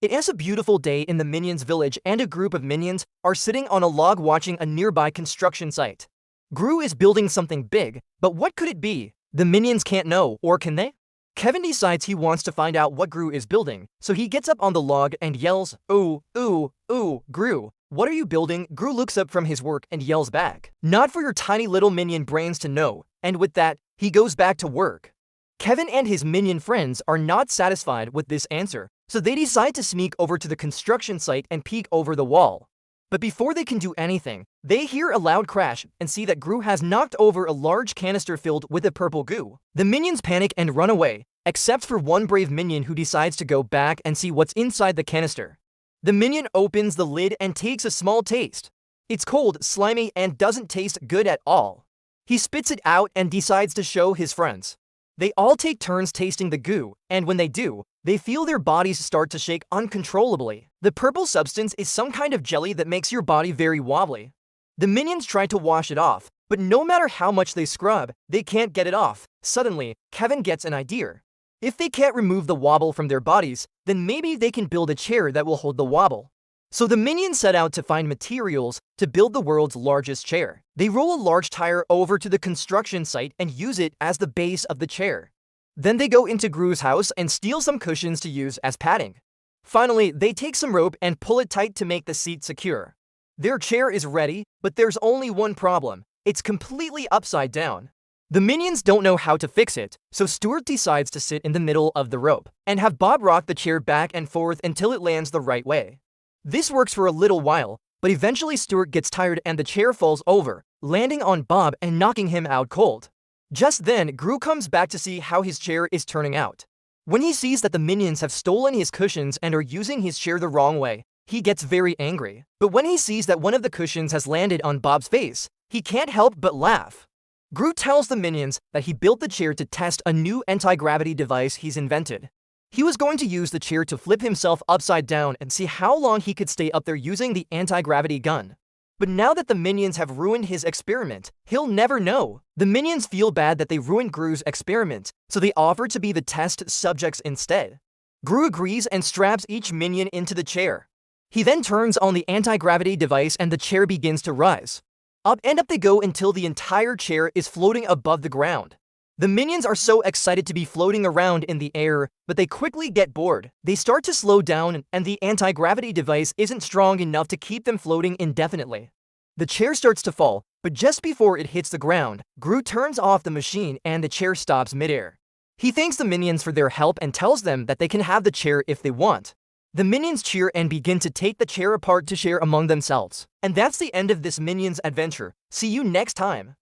It is a beautiful day in the Minions village and a group of minions are sitting on a log watching a nearby construction site. Gru is building something big, but what could it be? The minions can't know, or can they? Kevin decides he wants to find out what Gru is building, so he gets up on the log and yells, "Ooh, ooh, ooh, Gru, what are you building?" Gru looks up from his work and yells back, "Not for your tiny little minion brains to know," and with that, he goes back to work. Kevin and his minion friends are not satisfied with this answer, so they decide to sneak over to the construction site and peek over the wall. But before they can do anything, they hear a loud crash and see that Gru has knocked over a large canister filled with a purple goo. The minions panic and run away, except for one brave minion who decides to go back and see what's inside the canister. The minion opens the lid and takes a small taste. It's cold, slimy, and doesn't taste good at all. He spits it out and decides to show his friends. They all take turns tasting the goo, and when they do, they feel their bodies start to shake uncontrollably. The purple substance is some kind of jelly that makes your body very wobbly. The minions try to wash it off, but no matter how much they scrub, they can't get it off. Suddenly, Kevin gets an idea. If they can't remove the wobble from their bodies, then maybe they can build a chair that will hold the wobble. So the minions set out to find materials to build the world's largest chair. They roll a large tire over to the construction site and use it as the base of the chair. Then they go into Gru's house and steal some cushions to use as padding. Finally, they take some rope and pull it tight to make the seat secure. Their chair is ready, but there's only one problem. It's completely upside down. The minions don't know how to fix it, so Stuart decides to sit in the middle of the rope and have Bob rock the chair back and forth until it lands the right way. This works for a little while, but eventually Stuart gets tired and the chair falls over, landing on Bob and knocking him out cold. Just then, Gru comes back to see how his chair is turning out. When he sees that the minions have stolen his cushions and are using his chair the wrong way, he gets very angry. But when he sees that one of the cushions has landed on Bob's face, he can't help but laugh. Gru tells the minions that he built the chair to test a new anti-gravity device he's invented. He was going to use the chair to flip himself upside down and see how long he could stay up there using the anti-gravity gun. But now that the minions have ruined his experiment, he'll never know. The minions feel bad that they ruined Gru's experiment, so they offer to be the test subjects instead. Gru agrees and straps each minion into the chair. He then turns on the anti-gravity device and the chair begins to rise. Up and up they go until the entire chair is floating above the ground. The minions are so excited to be floating around in the air, but they quickly get bored. They start to slow down, and the anti-gravity device isn't strong enough to keep them floating indefinitely. The chair starts to fall, but just before it hits the ground, Gru turns off the machine and the chair stops midair. He thanks the minions for their help and tells them that they can have the chair if they want. The minions cheer and begin to take the chair apart to share among themselves. And that's the end of this Minions adventure. See you next time.